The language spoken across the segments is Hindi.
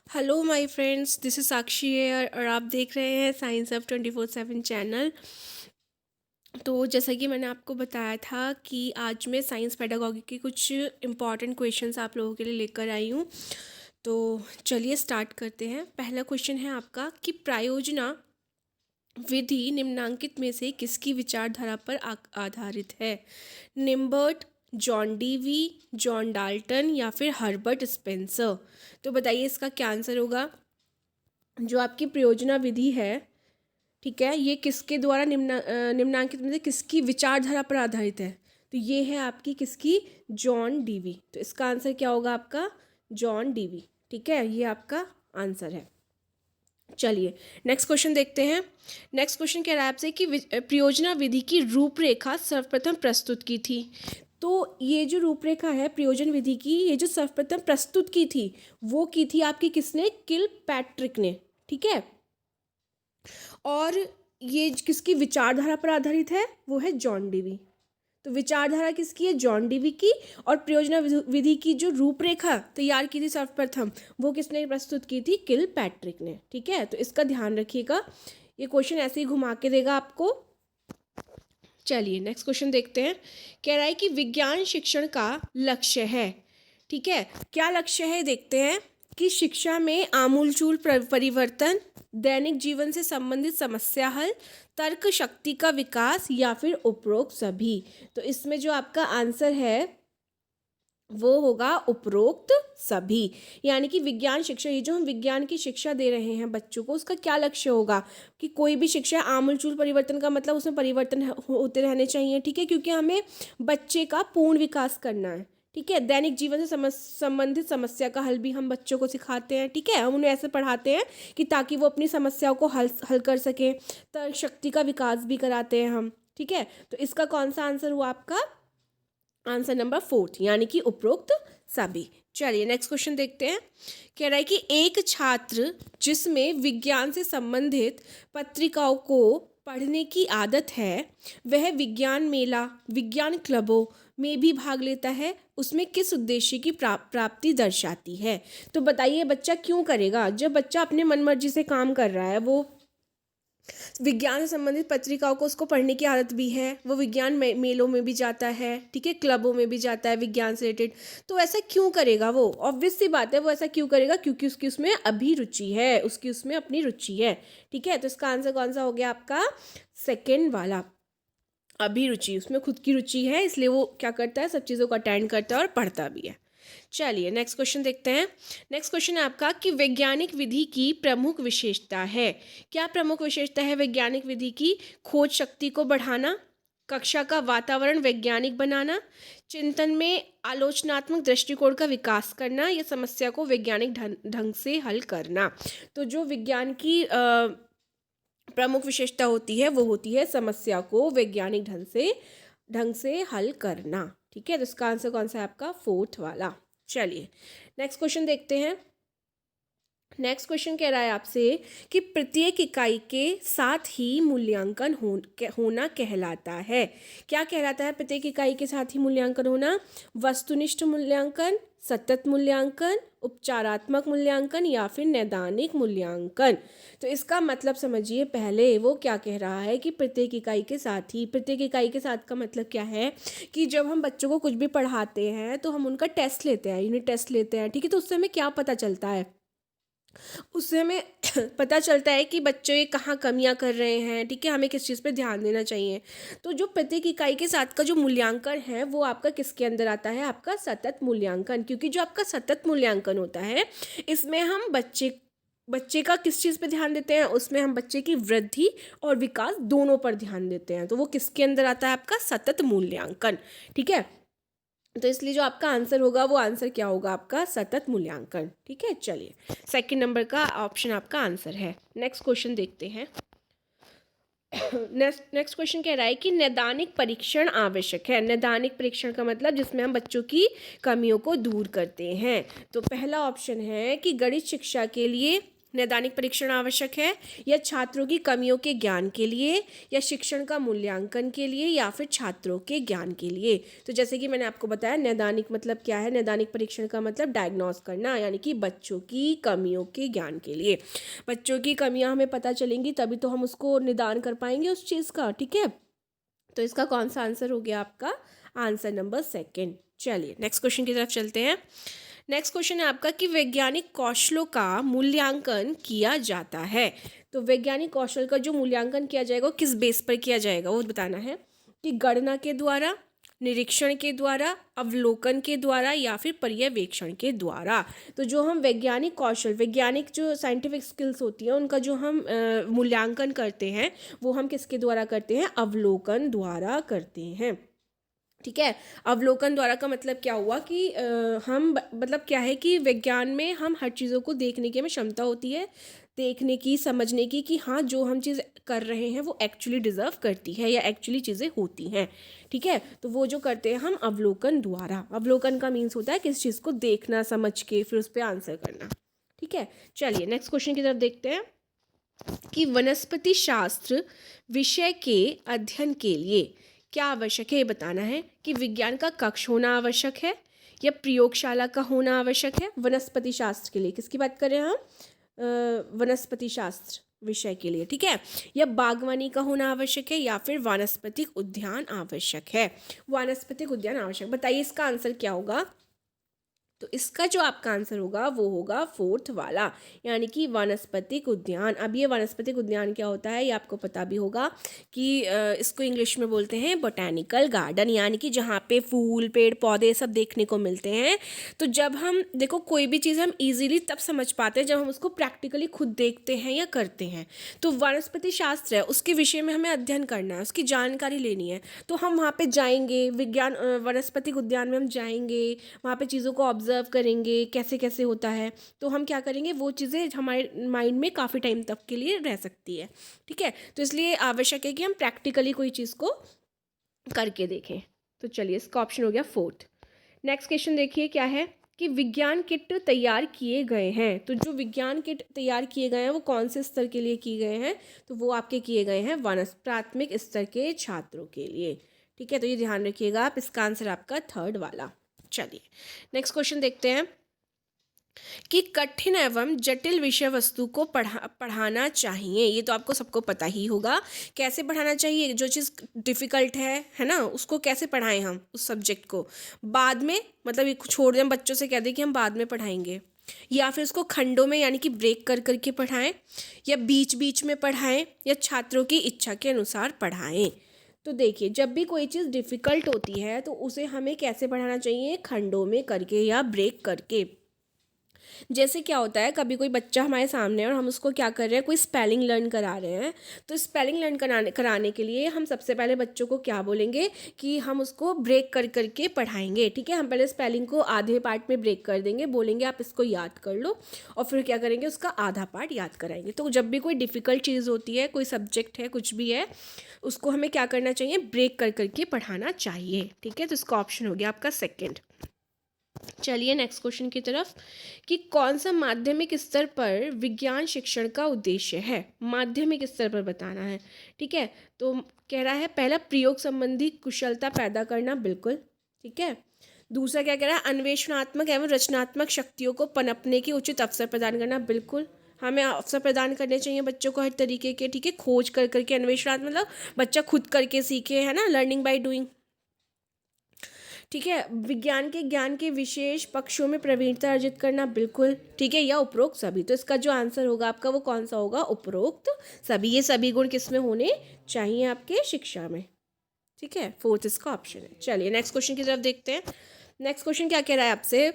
Hello my friends, this is Sakshi है और आप देख रहे हैं साइंस ऑफ 24/7 चैनल। तो जैसा कि मैंने आपको बताया था कि आज मैं साइंस पेडागोगी के कुछ इम्पॉर्टेंट क्वेश्चंस आप लोगों के लिए लेकर आई हूँ। तो चलिए स्टार्ट करते हैं। पहला क्वेश्चन है आपका कि प्रायोजना विधि निम्नांकित में से किसकी विचारधारा पर आधारित है? निम्बर्ट, जॉन डीवी, जॉन डाल्टन या फिर हर्बर्ट स्पेंसर। तो बताइए इसका क्या आंसर होगा। जो आपकी प्रयोजना विधि है, ठीक है, ये किसके द्वारा निम्नांकित में से किसकी विचारधारा पर आधारित है? तो ये है आपकी किसकी? John Dewey. तो इसका आंसर क्या होगा आपका? John Dewey. ठीक है, ये आपका आंसर है। चलिए नेक्स्ट क्वेश्चन देखते हैं। नेक्स्ट क्वेश्चन कह रहा है आपसे कि प्रयोजना विधि की रूपरेखा सर्वप्रथम प्रस्तुत की थी। तो ये जो रूपरेखा है प्रयोजन विधि की, ये जो सर्वप्रथम प्रस्तुत की थी वो की थी आपकी किसने? किलपैट्रिक ने। ठीक है, और ये किसकी विचारधारा पर आधारित है? वो है जॉन डीवी। तो विचारधारा किसकी है? जॉन डीवी की। और प्रयोजना विधि की जो रूपरेखा तैयार की थी सर्वप्रथम, वो किसने प्रस्तुत की थी? किलपैट्रिक ने। ठीक है, तो इसका ध्यान रखिएगा, ये क्वेश्चन ऐसे ही घुमा के देगा आपको। चलिए नेक्स्ट क्वेश्चन देखते हैं। कह रहा है कि विज्ञान शिक्षण का लक्ष्य है। ठीक है, क्या लक्ष्य है देखते हैं कि शिक्षा में आमूलचूल परिवर्तन, दैनिक जीवन से संबंधित समस्या हल, तर्क शक्ति का विकास या फिर उपरोक्त सभी। तो इसमें जो आपका आंसर है वो होगा उपरोक्त सभी। यानी कि विज्ञान शिक्षा, ये जो हम विज्ञान की शिक्षा दे रहे हैं बच्चों को, उसका क्या लक्ष्य होगा कि कोई भी शिक्षा आमूलचूल परिवर्तन का मतलब उसमें परिवर्तन होते रहने चाहिए। ठीक है, क्योंकि हमें बच्चे का पूर्ण विकास करना है। ठीक है, दैनिक जीवन से संबंधित समस्या का हल भी हम बच्चों को सिखाते हैं। ठीक है, हम उन्हें ऐसे पढ़ाते हैं कि ताकि वो अपनी समस्याओं को हल कर सकें। तर्क शक्ति का विकास भी कराते हैं हम। ठीक है, तो इसका कौन सा आंसर हुआ आपका? आंसर नंबर 4, यानी कि उपरोक्त सभी। चलिए नेक्स्ट क्वेश्चन देखते हैं। कह रहा है कि एक छात्र जिसमें विज्ञान से संबंधित पत्रिकाओं को पढ़ने की आदत है, वह विज्ञान मेला, विज्ञान क्लबों में भी भाग लेता है, उसमें किस उद्देश्य की प्राप्ति दर्शाती है? तो बताइए बच्चा क्यों करेगा? जब बच्चा अपने मनमर्जी से काम कर रहा है, वो विज्ञान से संबंधित पत्रिकाओं को उसको पढ़ने की आदत भी है, वो विज्ञान मेलों में भी जाता है, ठीक है, क्लबों में भी जाता है विज्ञान से रिलेटेड, तो ऐसा क्यों करेगा वो? ऑब्वियस सी बात है, वो ऐसा क्यों करेगा? क्योंकि उसकी उसमें अभिरुचि है, उसकी उसमें अपनी रुचि है। ठीक है, तो इसका आंसर कौन सा हो गया आपका? सेकेंड वाला, अभिरुचि। उसमें खुद की रुचि है, इसलिए वो क्या करता है? सब चीज़ों को अटेंड करता है और पढ़ता भी है। चलिए नेक्स्ट क्वेश्चन देखते हैं। नेक्स्ट क्वेश्चन है आपका कि वैज्ञानिक विधि की प्रमुख विशेषता है। क्या प्रमुख विशेषता है वैज्ञानिक विधि की? खोज शक्ति को बढ़ाना, कक्षा का वातावरण वैज्ञानिक बनाना, चिंतन में आलोचनात्मक दृष्टिकोण का विकास करना, या समस्या को वैज्ञानिक ढंग से हल करना। तो जो विज्ञान की प्रमुख विशेषता होती है वो होती है समस्या को वैज्ञानिक ढंग से हल करना। ठीक है, तो इसका आंसर कौन सा है आपका? 4th वाला। चलिए नेक्स्ट क्वेश्चन देखते हैं। नेक्स्ट क्वेश्चन कह रहा है आपसे कि प्रत्येक इकाई के साथ ही मूल्यांकन होना कहलाता है। क्या कहलाता है प्रत्येक इकाई के साथ ही मूल्यांकन होना? वस्तुनिष्ठ मूल्यांकन, सतत मूल्यांकन, उपचारात्मक मूल्यांकन या फिर नैदानिक मूल्यांकन। तो इसका मतलब समझिए पहले, वो क्या कह रहा है कि प्रत्येक इकाई के साथ ही, प्रत्येक इकाई के साथ का मतलब क्या है कि जब हम बच्चों को कुछ भी पढ़ाते हैं तो हम उनका टेस्ट लेते हैं, यूनिट टेस्ट लेते हैं। ठीक है, तो उससे हमें क्या पता चलता है? उससे हमें पता चलता है कि बच्चे कहाँ कमियां कर रहे हैं। ठीक है, हमें किस चीज़ पे ध्यान देना चाहिए। तो जो प्रत्येक इकाई के साथ का जो मूल्यांकन है वो आपका किसके अंदर आता है? आपका सतत मूल्यांकन। क्योंकि जो आपका सतत मूल्यांकन होता है, इसमें हम बच्चे का किस चीज़ पे ध्यान देते हैं? उसमें हम बच्चे की वृद्धि और विकास दोनों पर ध्यान देते हैं। तो वो किसके अंदर आता है? आपका सतत मूल्यांकन। ठीक है, तो इसलिए जो आपका आंसर होगा वो आंसर क्या होगा आपका? सतत मूल्यांकन। ठीक है, चलिए सेकंड नंबर का ऑप्शन आपका आंसर है। नेक्स्ट क्वेश्चन देखते हैं। नेक्स्ट क्वेश्चन कह रहा है कि नैदानिक परीक्षण आवश्यक है। नैदानिक परीक्षण का मतलब जिसमें हम बच्चों की कमियों को दूर करते हैं। तो पहला ऑप्शन है कि गणित शिक्षा के लिए नैदानिक परीक्षण आवश्यक है, या छात्रों की कमियों के ज्ञान के लिए, या शिक्षण का मूल्यांकन के लिए, या फिर छात्रों के ज्ञान के लिए। तो जैसे कि मैंने आपको बताया, नैदानिक मतलब क्या है? नैदानिक परीक्षण का मतलब डायग्नोस करना, यानी कि बच्चों की कमियों के ज्ञान के लिए। बच्चों की कमियां हमें पता चलेंगी तभी तो हम उसको निदान कर पाएंगे उस चीज़ का। ठीक है, तो इसका कौन सा आंसर हो गया आपका? Answer number second. चलिए नेक्स्ट क्वेश्चन की तरफ चलते हैं। नेक्स्ट क्वेश्चन है आपका कि वैज्ञानिक कौशलों का मूल्यांकन किया जाता है। तो वैज्ञानिक कौशल का जो मूल्यांकन किया जाएगा वो किस बेस पर किया जाएगा वो बताना है, कि गणना के द्वारा, निरीक्षण के द्वारा, अवलोकन के द्वारा, या फिर पर्यवेक्षण के द्वारा। तो जो हम वैज्ञानिक कौशल, वैज्ञानिक जो साइंटिफिक स्किल्स होती हैं उनका जो हम मूल्यांकन करते हैं वो हम किसके द्वारा करते हैं? अवलोकन द्वारा करते हैं। ठीक है, अवलोकन द्वारा का मतलब क्या हुआ कि मतलब क्या है कि विज्ञान में हम हर चीज़ों को देखने की हमें क्षमता होती है, देखने की, समझने की, कि हाँ जो हम चीज़ कर रहे हैं वो एक्चुअली डिज़र्व करती है या एक्चुअली चीज़ें होती हैं। ठीक है, तो वो जो करते हैं हम अवलोकन द्वारा। अवलोकन का मीन्स होता है किस चीज़ को देखना, समझ के फिर उस पर आंसर करना। ठीक है, चलिए नेक्स्ट क्वेश्चन की तरफ देखते हैं कि वनस्पति शास्त्र विषय के अध्ययन के लिए क्या आवश्यक है, ये बताना है कि विज्ञान का कक्ष होना आवश्यक है, या प्रयोगशाला का होना आवश्यक है वनस्पति शास्त्र के लिए। किसकी बात कर रहे हैं हम? वनस्पति शास्त्र विषय के लिए। ठीक है, या बागवानी का होना आवश्यक है, या फिर वानस्पतिक उद्यान आवश्यक है। वानस्पतिक उद्यान आवश्यक। बताइए इसका आंसर क्या होगा? तो इसका जो आपका आंसर होगा वो होगा फोर्थ वाला, यानी कि वानस्पतिक उद्यान। अब ये वानस्पतिक उद्यान क्या होता है ये आपको पता भी होगा कि इसको इंग्लिश में बोलते हैं बोटैनिकल गार्डन, यानी कि जहाँ पे फूल, पेड़, पौधे सब देखने को मिलते हैं। तो जब हम देखो कोई भी चीज़ हम इजीली तब समझ पाते हैं जब हम उसको प्रैक्टिकली खुद देखते हैं या करते हैं। तो वनस्पति शास्त्र है, उसके विषय में हमें अध्ययन करना है, उसकी जानकारी लेनी है, तो हम वहाँ पे जाएंगे, विज्ञान वनस्पतिक उद्यान में हम जाएंगे, वहाँ पे चीज़ों को ऑब्जर्व करेंगे कैसे कैसे होता है। तो हम क्या करेंगे, वो चीज़ें हमारे माइंड में काफ़ी टाइम तक के लिए रह सकती है। ठीक है, तो इसलिए आवश्यक है कि हम प्रैक्टिकली कोई चीज़ को करके देखें। तो चलिए इसका ऑप्शन हो गया फोर्थ। नेक्स्ट क्वेश्चन देखिए क्या है कि विज्ञान किट तैयार किए गए हैं। तो जो विज्ञान किट तैयार किए गए हैं वो कौन से स्तर के लिए किए गए हैं? तो वो आपके किए गए हैं प्राथमिक स्तर के छात्रों के लिए। ठीक है, तो ये ध्यान रखिएगा आप, इसका आंसर आपका थर्ड वाला। चलिए नेक्स्ट क्वेश्चन देखते हैं कि कठिन एवं जटिल विषय वस्तु को पढ़ाना चाहिए। ये तो आपको सबको पता ही होगा कैसे पढ़ाना चाहिए। जो चीज़ डिफ़िकल्ट है ना, उसको कैसे पढ़ाएं हम उस सब्जेक्ट को। बाद में मतलब ये छोड़ दें, बच्चों से कह दें कि हम बाद में पढ़ाएंगे, या फिर उसको खंडों में यानी कि ब्रेक कर करके पढ़ाएं, या बीच बीच में पढ़ाएं, या छात्रों की इच्छा के अनुसार पढ़ाएं। तो देखिए जब भी कोई चीज़ डिफ़िकल्ट होती है तो उसे हमें कैसे पढ़ाना चाहिए? खंडों में करके या ब्रेक करके। जैसे क्या होता है, कभी कोई बच्चा हमारे सामने है और हम उसको क्या कर रहे हैं, कोई स्पेलिंग लर्न करा रहे हैं। तो स्पेलिंग लर्न कराने के लिए हम सबसे पहले बच्चों को क्या बोलेंगे कि हम उसको ब्रेक कर करके पढ़ाएंगे। ठीक है, हम पहले स्पेलिंग को आधे पार्ट में ब्रेक कर देंगे, बोलेंगे आप इसको याद कर लो, और फिर क्या करेंगे, उसका आधा पार्ट याद कराएंगे। तो जब भी कोई डिफ़िकल्ट चीज़ होती है, कोई सब्जेक्ट है, कुछ भी है, उसको हमें क्या करना चाहिए, ब्रेक कर करके पढ़ाना चाहिए। ठीक है, तो इसका ऑप्शन हो गया आपका सेकेंड। चलिए नेक्स्ट क्वेश्चन की तरफ कि कौन सा माध्यमिक स्तर पर विज्ञान शिक्षण का उद्देश्य है? माध्यमिक स्तर पर बताना है। ठीक है, तो कह रहा है पहला प्रयोग संबंधी कुशलता पैदा करना, बिल्कुल ठीक है। दूसरा क्या कह रहा है, अन्वेषणात्मक एवं रचनात्मक शक्तियों को पनपने के उचित अवसर प्रदान करना, बिल्कुल हमें अवसर प्रदान करने चाहिए बच्चों को हर तरीके के। ठीक है, खोज कर करके, अन्वेषणात्मक मतलब बच्चा खुद करके सीखे, है ना, लर्निंग बाय डूइंग। ठीक है, विज्ञान के ज्ञान के विशेष पक्षों में प्रवीणता अर्जित करना, बिल्कुल ठीक है, या उपरोक्त सभी। तो इसका जो आंसर होगा आपका वो कौन सा होगा? उपरोक्त सभी। ये सभी गुण किस में होने चाहिए? आपके शिक्षा में। ठीक है, फोर्थ इसका ऑप्शन है। चलिए नेक्स्ट क्वेश्चन की तरफ देखते हैं। नेक्स्ट क्वेश्चन क्या कह रहा है आपसे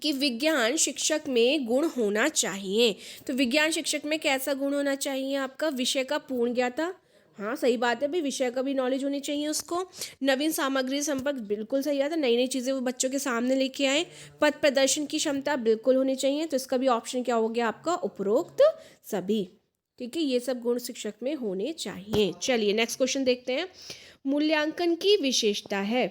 कि विज्ञान शिक्षक में गुण होना चाहिए। तो विज्ञान शिक्षक में कैसा गुण होना चाहिए आपका? विषय का पूर्ण ज्ञाता, हाँ सही बात है भाई, विषय का भी नॉलेज होनी चाहिए उसको। नवीन सामग्री संपर्क, बिल्कुल सही बात है, नई नई चीज़ें वो बच्चों के सामने लेके आए। पथ प्रदर्शन की क्षमता बिल्कुल होनी चाहिए। तो इसका भी ऑप्शन क्या हो गया आपका? उपरोक्त सभी। ठीक है, ये सब गुण शिक्षक में होने चाहिए। चलिए नेक्स्ट क्वेश्चन देखते हैं। मूल्यांकन की विशेषता है,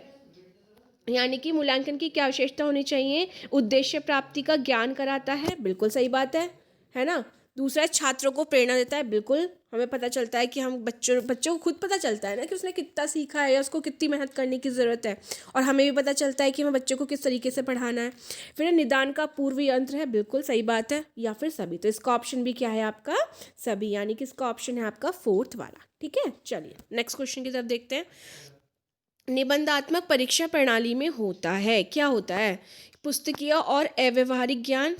यानी कि मूल्यांकन की क्या विशेषता होनी चाहिए? उद्देश्य प्राप्ति का ज्ञान कराता है, बिल्कुल सही बात है है ना। दूसरा छात्रों को प्रेरणा देता है, बिल्कुल हमें पता चलता है कि हम बच्चों को खुद पता चलता है ना कि उसने कितना सीखा है या उसको कितनी मेहनत करने की ज़रूरत है, और हमें भी पता चलता है कि हमें बच्चों को किस तरीके से पढ़ाना है। फिर निदान का पूर्व यंत्र है, बिल्कुल सही बात है, या फिर सभी। तो इसका ऑप्शन भी क्या है आपका, सभी, यानी कि इसका ऑप्शन है आपका फोर्थ वाला। ठीक है, चलिए नेक्स्ट क्वेश्चन की तरफ देखते हैं। निबंधात्मक परीक्षा प्रणाली में होता है, क्या होता है, पुस्तकीय और अव्यवहारिक ज्ञान,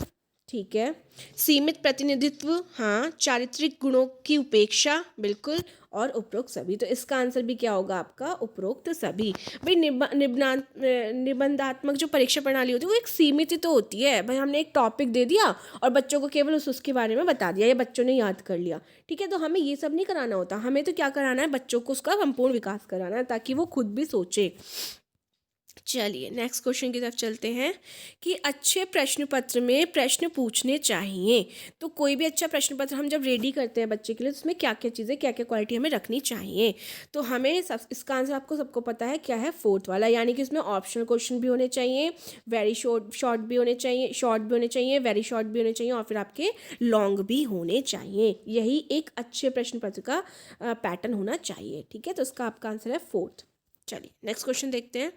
ठीक है, सीमित प्रतिनिधित्व, हाँ, चारित्रिक गुणों की उपेक्षा, बिल्कुल, और उपरोक्त सभी। तो इसका आंसर भी क्या होगा आपका, उपरोक्त सभी। भाई निबंधात्मक जो परीक्षा प्रणाली होती है वो एक सीमित ही तो होती है। भाई हमने एक टॉपिक दे दिया और बच्चों को केवल उसके बारे में बता दिया, या बच्चों ने याद कर लिया, ठीक है। तो हमें ये सब नहीं कराना होता, हमें तो क्या कराना है, बच्चों को उसका संपूर्ण विकास कराना है ताकि वो खुद भी सोचे। चलिए नेक्स्ट क्वेश्चन की तरफ चलते हैं कि अच्छे प्रश्न पत्र में प्रश्न पूछने चाहिए। तो कोई भी अच्छा प्रश्न पत्र हम जब रेडी करते हैं बच्चे के लिए, तो उसमें क्या क्या चीज़ें, क्या क्या क्वालिटी हमें रखनी चाहिए। तो हमें सब, इसका आंसर आपको सबको पता है क्या है, फोर्थ वाला, यानी कि इसमें ऑप्शनल क्वेश्चन भी होने चाहिए, वेरी शॉर्ट भी होने चाहिए, वेरी शॉर्ट भी होने चाहिए, और फिर आपके लॉन्ग भी होने चाहिए। यही एक अच्छे प्रश्न पत्र का पैटर्न होना चाहिए, ठीक है। तो इसका आपका आंसर है फोर्थ। चलिए नेक्स्ट क्वेश्चन देखते हैं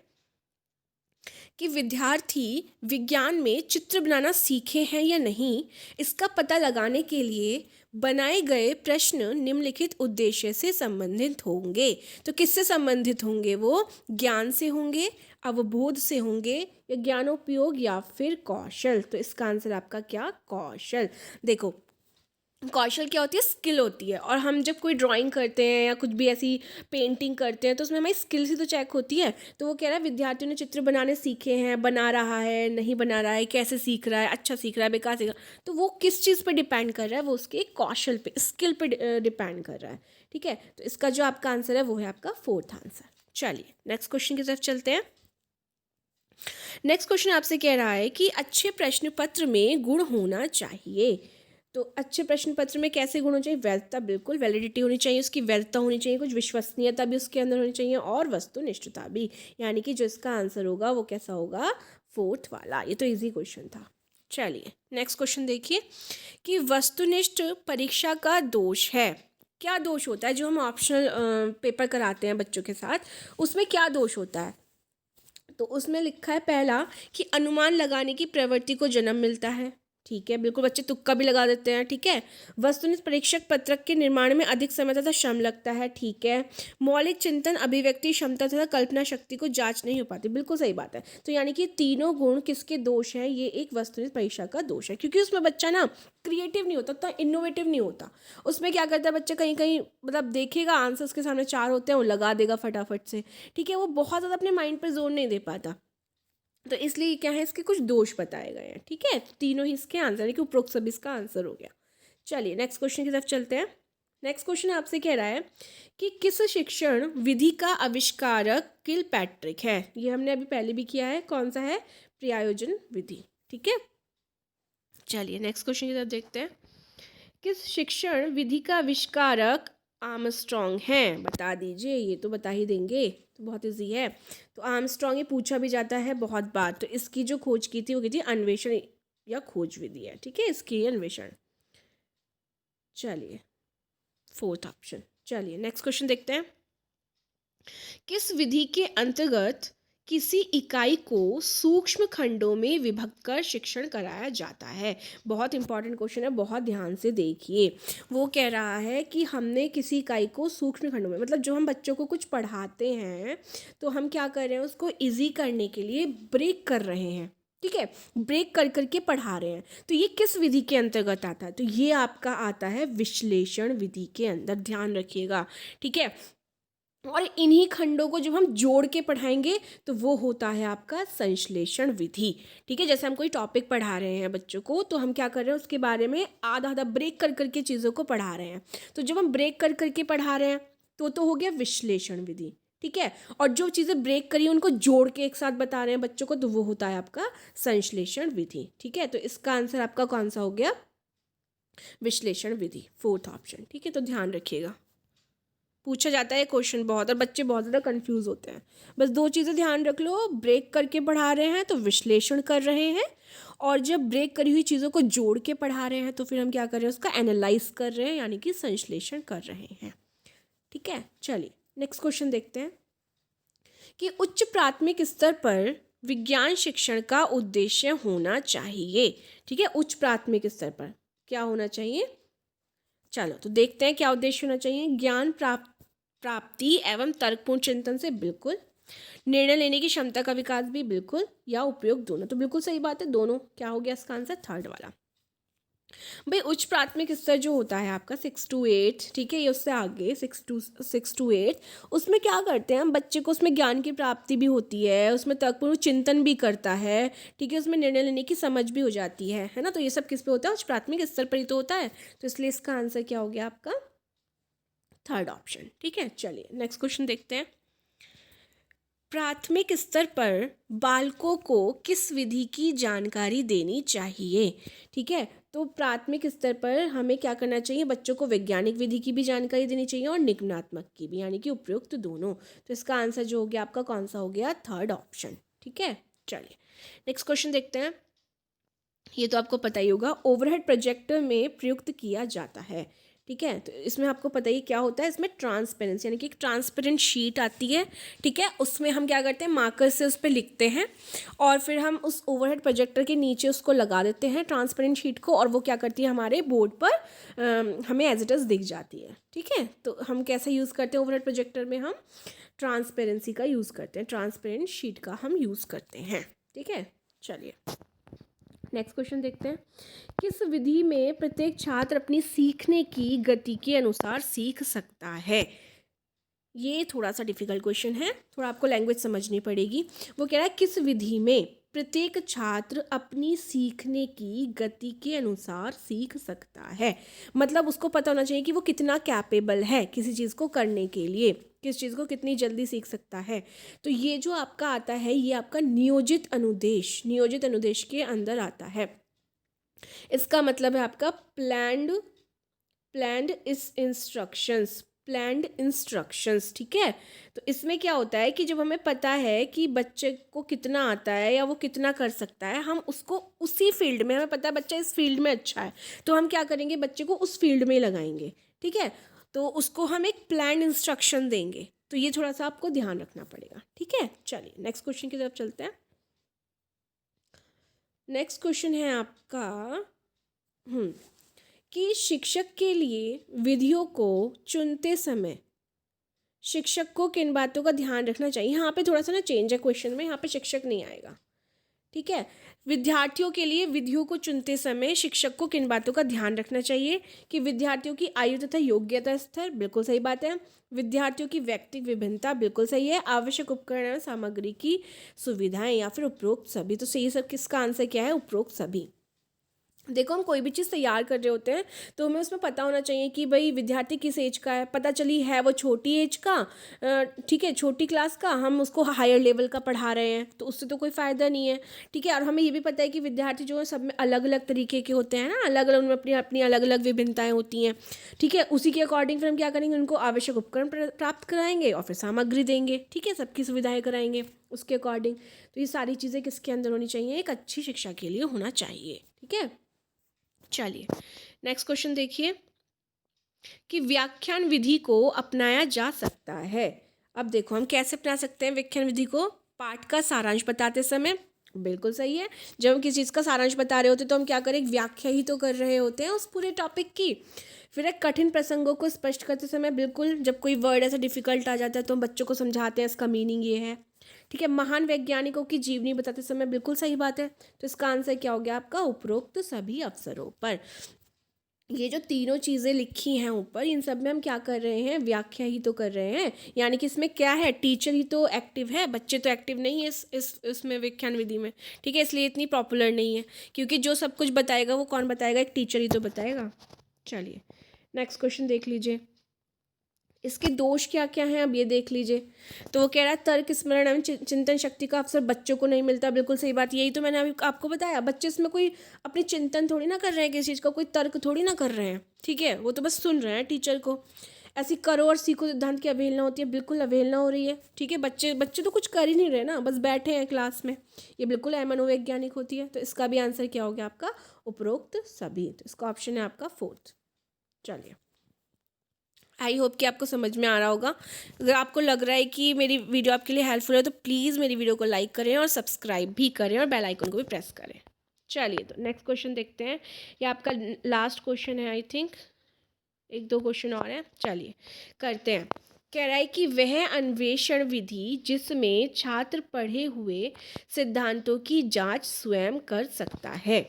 कि विद्यार्थी विज्ञान में चित्र बनाना सीखे हैं या नहीं, इसका पता लगाने के लिए बनाए गए प्रश्न निम्नलिखित उद्देश्य से संबंधित होंगे। तो किससे संबंधित होंगे, वो ज्ञान से होंगे, अवबोध से होंगे, या ज्ञानोपयोग, या फिर कौशल। तो इसका आंसर आपका क्या, कौशल। देखो कौशल क्या होती है, स्किल होती है, और हम जब कोई ड्राइंग करते हैं या कुछ भी ऐसी पेंटिंग करते हैं तो उसमें हमारी स्किल्स ही तो चेक होती है। तो वो कह रहा है विद्यार्थियों ने चित्र बनाने सीखे हैं, बना रहा है, नहीं बना रहा है, कैसे सीख रहा है, अच्छा सीख रहा है, बेकार सीख रहा है, तो वो किस चीज़ पे डिपेंड कर रहा है, वो उसके कौशल पे, स्किल पे डिपेंड कर रहा है, ठीक है। तो इसका जो आपका आंसर है वो है आपका फोर्थ आंसर। चलिए नेक्स्ट क्वेश्चन की तरफ चलते हैं। नेक्स्ट क्वेश्चन आपसे कह रहा है कि अच्छे प्रश्न पत्र में गुण होना चाहिए। तो अच्छे प्रश्न पत्र में कैसे गुण होने चाहिए, वैधता, बिल्कुल वैलिडिटी होनी चाहिए, उसकी वैधता होनी चाहिए, कुछ विश्वसनीयता भी उसके अंदर होनी चाहिए, और वस्तुनिष्ठता भी, यानी कि जो इसका आंसर होगा वो कैसा होगा, फोर्थ वाला। ये तो इजी क्वेश्चन था। चलिए नेक्स्ट क्वेश्चन देखिए कि वस्तुनिष्ठ परीक्षा का दोष है, क्या दोष होता है, जो हम ऑप्शनल पेपर कराते हैं बच्चों के साथ, उसमें क्या दोष होता है। तो उसमें लिखा है पहला कि अनुमान लगाने की प्रवृत्ति को जन्म मिलता है, ठीक है, बिल्कुल बच्चे तुक्का भी लगा देते हैं, ठीक है। वस्तुनिष्ठ परीक्षक पत्रक के निर्माण में अधिक समय तथा श्रम लगता है, ठीक है। मौलिक चिंतन, अभिव्यक्ति क्षमता तथा कल्पना शक्ति को जांच नहीं हो पाती, बिल्कुल सही बात है। तो यानी कि तीनों गुण किसके दोष हैं, ये एक वस्तुनिष्ठ परीक्षा का दोष है, क्योंकि उसमें बच्चा ना क्रिएटिव नहीं होता, तो इनोवेटिव नहीं होता। उसमें क्या करता है बच्चा, कहीं कहीं मतलब देखेगा आंसर उसके सामने चार होते हैं, वो लगा देगा फटाफट से, ठीक है, वो बहुत ज़्यादा अपने माइंड पर जोर नहीं दे पाता। तो इसलिए क्या है, इसके कुछ दोष बताए गए हैं, ठीक है। तीनों ही इसके आंसर है कि उपरोक्त सभी इसका आंसर हो गया। चलिए नेक्स्ट क्वेश्चन की तरफ चलते हैं। नेक्स्ट क्वेश्चन आपसे कह रहा है कि किस शिक्षण विधि का आविष्कारक किलपैट्रिक है। ये हमने अभी पहले भी किया है, कौन सा है, प्रयोजन विधि, ठीक है। चलिए नेक्स्ट क्वेश्चन की तरफ देखते हैं। किस शिक्षण विधि का आविष्कारक आर्मस्ट्रॉन्ग हैं, बता दीजिए, ये तो बता ही देंगे, तो बहुत ईजी है। तो आर्मस्ट्रॉन्ग, ये पूछा भी जाता है बहुत बार। तो इसकी जो खोज की थी वो की थी अन्वेषण या खोज विधि है, ठीक है, इसकी अन्वेषण। चलिए फोर्थ ऑप्शन। चलिए नेक्स्ट क्वेश्चन देखते हैं। किस विधि के अंतर्गत किसी इकाई को सूक्ष्म खंडों में विभक्त कर शिक्षण कराया जाता है। बहुत इंपॉर्टेंट क्वेश्चन है, बहुत ध्यान से देखिए। वो कह रहा है कि हमने किसी इकाई को सूक्ष्म खंडों में, मतलब जो हम बच्चों को कुछ पढ़ाते हैं तो हम क्या कर रहे हैं, उसको इजी करने के लिए ब्रेक कर रहे हैं, ठीक है, ब्रेक कर करके पढ़ा रहे हैं। तो ये किस विधि के अंतर्गत आता है, तो ये आपका आता है विश्लेषण विधि के अंदर, ध्यान रखिएगा, ठीक है। और इन्हीं खंडों को जब हम जोड़ के पढ़ाएंगे तो वो होता है आपका संश्लेषण विधि, ठीक है। जैसे हम कोई टॉपिक पढ़ा रहे हैं बच्चों को, तो हम क्या कर रहे हैं, उसके बारे में आधा आधा ब्रेक कर करके चीज़ों को पढ़ा रहे हैं। तो जब हम ब्रेक कर करके पढ़ा रहे हैं तो हो गया विश्लेषण विधि, ठीक है। और जो चीज़ें ब्रेक करी उनको जोड़ के एक साथ बता रहे हैं बच्चों को, तो वो होता है आपका संश्लेषण विधि, ठीक है। तो इसका आंसर आपका कौन सा हो गया, विश्लेषण विधि, फोर्थ ऑप्शन, ठीक है। तो ध्यान रखिएगा। पूछा जाता है क्वेश्चन बहुत, और बच्चे बहुत ज़्यादा कंफ्यूज होते हैं। बस दो चीज़ें ध्यान रख लो, ब्रेक करके पढ़ा रहे हैं तो विश्लेषण कर रहे हैं, और जब ब्रेक करी हुई चीज़ों को जोड़ के पढ़ा रहे हैं तो फिर हम क्या कर रहे हैं, उसका एनालाइज कर रहे हैं, यानी कि संश्लेषण कर रहे हैं। ठीक है, चलिए नेक्स्ट क्वेश्चन देखते हैं कि उच्च प्राथमिक स्तर पर विज्ञान शिक्षण का उद्देश्य होना चाहिए। ठीक है, उच्च प्राथमिक स्तर पर क्या होना चाहिए, चलो तो देखते हैं क्या उद्देश्य होना चाहिए। ज्ञान प्राप्ति एवं तर्कपूर्ण चिंतन से बिल्कुल, निर्णय लेने की क्षमता का विकास भी बिल्कुल, या उपयोग दोनों। तो बिल्कुल सही बात है, दोनों। क्या हो गया इसका आंसर, थर्ड वाला। भाई उच्च प्राथमिक स्तर जो होता है आपका 6 to 8, ठीक है, ये उससे आगे 6 to 8, उसमें क्या करते हैं हम, बच्चे को उसमें ज्ञान की प्राप्ति भी होती है, उसमें तर्कपूर्ण चिंतन भी करता है, ठीक है, उसमें निर्णय लेने की समझ भी हो जाती है ना। तो ये सब किस पे होता है, उच्च प्राथमिक स्तर पर ही तो होता है। तो इसलिए इसका आंसर क्या हो गया आपका, थर्ड ऑप्शन। ठीक है, चलिए नेक्स्ट क्वेश्चन देखते हैं। प्राथमिक स्तर पर बालकों को किस विधि की जानकारी देनी चाहिए। ठीक है, तो प्राथमिक स्तर पर हमें क्या करना चाहिए, बच्चों को वैज्ञानिक विधि की भी जानकारी देनी चाहिए और निगमनात्मक की भी, यानी कि उपयुक्त दोनों। तो इसका आंसर जो हो गया आपका कौन सा हो गया, थर्ड ऑप्शन। ठीक है, चलिए नेक्स्ट क्वेश्चन देखते हैं। ये तो आपको पता ही होगा, ओवरहेड प्रोजेक्टर में प्रयुक्त किया जाता है। ठीक है, तो इसमें आपको पता ही क्या होता है, इसमें ट्रांसपेरेंसी, यानी कि एक ट्रांसपेरेंट शीट आती है। ठीक है, उसमें हम क्या करते हैं, मार्कर से उस पर लिखते हैं, और फिर हम उस ओवरहेड प्रोजेक्टर के नीचे उसको लगा देते हैं ट्रांसपेरेंट शीट को, और वो क्या करती है, हमारे बोर्ड पर हमें एज इट इज़ दिख जाती है। ठीक है, तो हम कैसे यूज़ करते हैं ओवरहेड प्रोजेक्टर में, हम ट्रांसपेरेंसी का यूज़ करते हैं, ट्रांसपेरेंट शीट का हम यूज़ करते हैं। ठीक है, चलिए नेक्स्ट क्वेश्चन देखते हैं। किस विधि में प्रत्येक छात्र अपनी सीखने की गति के अनुसार सीख सकता है। ये थोड़ा सा डिफिकल्ट क्वेश्चन है, थोड़ा आपको लैंग्वेज समझनी पड़ेगी। वो कह रहा है किस विधि में प्रत्येक छात्र अपनी सीखने की गति के अनुसार सीख सकता है। मतलब उसको पता होना चाहिए कि वो कितना कैपेबल है किसी चीज़ को करने के लिए, किस चीज़ को कितनी जल्दी सीख सकता है। तो ये जो आपका आता है, ये आपका नियोजित अनुदेश के अंदर आता है। इसका मतलब है आपका प्लान्ड इंस्ट्रक्शंस। ठीक है, तो इसमें क्या होता है कि जब हमें पता है कि बच्चे को कितना आता है या वो कितना कर सकता है, हम उसको उसी फील्ड में, हमें पता है बच्चा इस फील्ड में अच्छा है, तो हम क्या करेंगे, बच्चे को उस फील्ड में लगाएंगे। ठीक है, तो उसको हम एक प्लान्ड इंस्ट्रक्शन देंगे। तो ये थोड़ा सा आपको ध्यान रखना पड़ेगा। ठीक है, चलिए नेक्स्ट क्वेश्चन की तरफ चलते हैं। नेक्स्ट क्वेश्चन है आपका कि शिक्षक के लिए विधियों को चुनते समय शिक्षक को किन बातों का ध्यान रखना चाहिए। यहाँ पे थोड़ा सा ना चेंज है क्वेश्चन में, यहाँ पे शिक्षक नहीं आएगा। ठीक है, विद्यार्थियों के लिए विधियों को चुनते समय शिक्षक को किन बातों का ध्यान रखना चाहिए, कि विद्यार्थियों की आयु तथा योग्यता स्तर, बिल्कुल सही बात है। विद्यार्थियों की व्यक्तिगत विभिन्नता, बिल्कुल सही है। आवश्यक उपकरण और सामग्री की सुविधाएं, या फिर उपरोक्त सभी। तो सही सब किसका आंसर क्या है, उपरोक्त सभी। देखो, हम कोई भी चीज़ तैयार कर रहे होते हैं तो हमें उसमें पता होना चाहिए कि भाई विद्यार्थी किस एज का है। पता चली है वो छोटी एज का, ठीक है, छोटी क्लास का, हम उसको हायर लेवल का पढ़ा रहे हैं, तो उससे तो कोई फ़ायदा नहीं है। ठीक है, और हमें ये भी पता है कि विद्यार्थी जो है सब में अलग अलग तरीके के होते हैं ना, अलग अलग, उनमें अपनी अपनी अलग अलग विभिन्नताएँ होती हैं। ठीक है, उसी के अकॉर्डिंग फिर हम क्या करेंगे, उनको आवश्यक उपकरण प्राप्त कराएंगे और फिर सामग्री देंगे। ठीक है, सबकी सुविधाएँ कराएंगे उसके अकॉर्डिंग। तो ये सारी चीज़ें किसके अंदर होनी चाहिए, एक अच्छी शिक्षा के लिए होना चाहिए। ठीक है, चलिए नेक्स्ट क्वेश्चन देखिए कि व्याख्यान विधि को अपनाया जा सकता है। अब देखो हम कैसे अपना सकते हैं व्याख्यान विधि को, पाठ का सारांश बताते समय। बिल्कुल सही है, जब हम किसी चीज़ का सारांश बता रहे होते हैं तो हम क्या करें, एक व्याख्या ही तो कर रहे होते हैं उस पूरे टॉपिक की। फिर एक कठिन प्रसंगों को स्पष्ट करते समय, बिल्कुल जब कोई वर्ड ऐसा डिफिकल्ट आ जाता है तो हम बच्चों को समझाते हैं इसका मीनिंग ये है। ठीक है, महान वैज्ञानिकों की जीवनी बताते समय, बिल्कुल सही बात है। तो इसका आंसर क्या हो गया आपका, उपरोक्त सभी अवसरों पर। ये जो तीनों चीज़ें लिखी हैं ऊपर, इन सब में हम क्या कर रहे हैं, व्याख्या ही तो कर रहे हैं। यानी कि इसमें क्या है, टीचर ही तो एक्टिव है, बच्चे तो एक्टिव नहीं है इसमें व्याख्यान विधि में। ठीक है, इसलिए इतनी पॉपुलर नहीं है, क्योंकि जो सब कुछ बताएगा वो कौन बताएगा, एक टीचर ही तो बताएगा। चलिए नेक्स्ट क्वेश्चन देख लीजिए, इसके दोष क्या क्या हैं अब ये देख लीजिए। तो वो कह रहा है तर्क स्मरण एवं चिंतन शक्ति का अवसर बच्चों को नहीं मिलता। बिल्कुल सही बात, यही तो मैंने अभी आपको बताया। बच्चे इसमें कोई अपने चिंतन थोड़ी ना कर रहे हैं किसी चीज़ का, कोई तर्क थोड़ी ना कर रहे हैं। ठीक है, वो तो बस सुन रहे हैं टीचर को। ऐसी करो और सीखो सिद्धांत की अवहेलना होती है, बिल्कुल अवहेलना हो रही है। ठीक है, बच्चे बच्चे तो कुछ कर ही नहीं रहे ना, बस बैठे हैं क्लास में, ये बिल्कुल मनोवैज्ञानिक होती है। तो इसका भी आंसर क्या हो गया आपका, उपरोक्त सभी। तो इसका ऑप्शन है आपका 4th। चलिए, आई होप कि आपको समझ में आ रहा होगा। अगर आपको लग रहा है कि मेरी वीडियो आपके लिए हेल्पफुल है तो प्लीज़ मेरी वीडियो को लाइक करें और सब्सक्राइब भी करें और बेल आइकन को भी प्रेस करें। चलिए, तो नेक्स्ट क्वेश्चन देखते हैं। ये आपका लास्ट क्वेश्चन है आई थिंक, 1-2 क्वेश्चन और हैं, चलिए करते हैं। कह रहा है कि वह अन्वेषण विधि जिसमें छात्र पढ़े हुए सिद्धांतों की जांच स्वयं कर सकता है।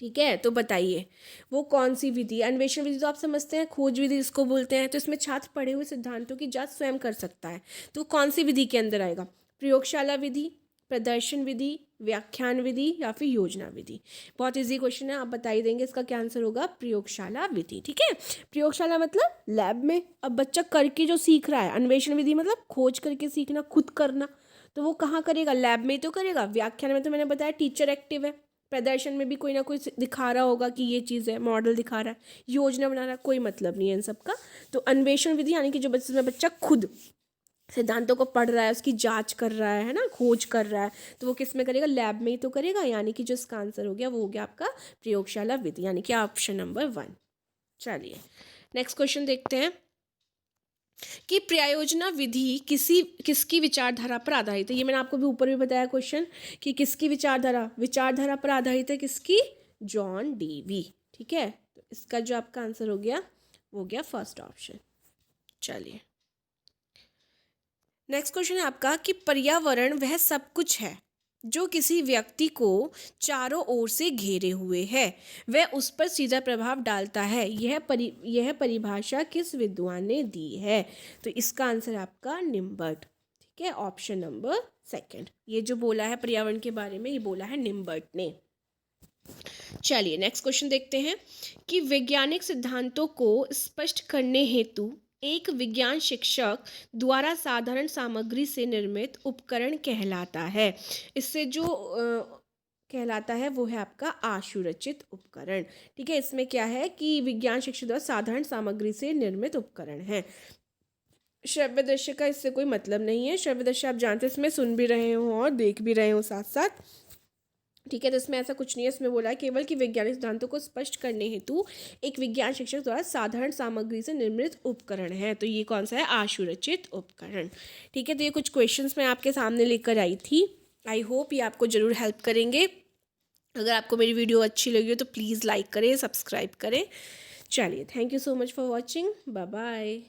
ठीक है, तो बताइए वो कौन सी विधि। अन्वेषण विधि तो आप समझते हैं, खोज विधि इसको बोलते हैं। तो इसमें छात्र पढ़े हुए सिद्धांतों की जांच स्वयं कर सकता है, तो कौन सी विधि के अंदर आएगा। प्रयोगशाला विधि, प्रदर्शन विधि, व्याख्यान विधि या फिर योजना विधि। बहुत इजी क्वेश्चन है, आप बता ही देंगे इसका क्या आंसर होगा, प्रयोगशाला विधि। ठीक है, प्रयोगशाला मतलब लैब में, अब बच्चा करके जो सीख रहा है। अन्वेषण विधि मतलब खोज करके सीखना, खुद करना, तो वो कहाँ करेगा, लैब में ही तो करेगा। व्याख्यान में तो मैंने बताया टीचर एक्टिव है। प्रदर्शन में भी कोई ना कोई दिखा रहा होगा कि ये चीज़ है, मॉडल दिखा रहा है। योजना बना रहा है, कोई मतलब नहीं है इन सब का। तो अन्वेषण विधि यानी कि जो बच्चा खुद सिद्धांतों को पढ़ रहा है, उसकी जांच कर रहा है ना, खोज कर रहा है, तो वो किस में करेगा, लैब में ही तो करेगा। यानी कि जो इसका आंसर हो गया वो हो गया आपका प्रयोगशाला विधि, यानी कि ऑप्शन नंबर 1। चलिए नेक्स्ट क्वेश्चन देखते हैं कि प्रयोजना विधि किसकी विचारधारा पर आधारित है। ये मैंने आपको भी ऊपर भी बताया क्वेश्चन कि किसकी विचारधारा पर आधारित है, किसकी, जॉन डीवी। ठीक है, तो इसका जो आपका आंसर हो गया वो हो गया फर्स्ट ऑप्शन। चलिए नेक्स्ट क्वेश्चन है आपका कि पर्यावरण वह सब कुछ है जो किसी व्यक्ति को चारों ओर से घेरे हुए है, वह उस पर सीधा प्रभाव डालता है। यह परिभाषा किस विद्वान ने दी है। तो इसका आंसर आपका निम्बर्ट। ठीक है, ऑप्शन नंबर 2। ये जो बोला है पर्यावरण के बारे में, ये बोला है निम्बर्ट ने। चलिए नेक्स्ट क्वेश्चन देखते हैं कि वैज्ञानिक सिद्धांतों को स्पष्ट करने हेतु एक विज्ञान शिक्षक द्वारा साधारण सामग्री से निर्मित उपकरण कहलाता है। इससे जो कहलाता है वो है आपका आशुरचित उपकरण। ठीक है, इसमें क्या है कि विज्ञान शिक्षक द्वारा साधारण सामग्री से निर्मित उपकरण है। श्रव्य दृश्य का इससे कोई मतलब नहीं है। श्रव्य दृश्य आप जानते हैं, इसमें सुन भी रहे हो और देख भी रहे हो साथ साथ। ठीक है, तो इसमें ऐसा कुछ नहीं है। इसमें बोला है केवल कि वैज्ञानिक सिद्धांतों को स्पष्ट करने हेतु एक विज्ञान शिक्षक द्वारा साधारण सामग्री से निर्मित उपकरण है। तो ये कौन सा है, आशुरचित उपकरण। ठीक है, तो ये कुछ क्वेश्चंस मैं आपके सामने लेकर आई थी। आई होप ये आपको ज़रूर हेल्प करेंगे। अगर आपको मेरी वीडियो अच्छी लगी हो तो प्लीज़ लाइक करें, सब्सक्राइब करें। चलिए, thank you so much for watching, bye bye.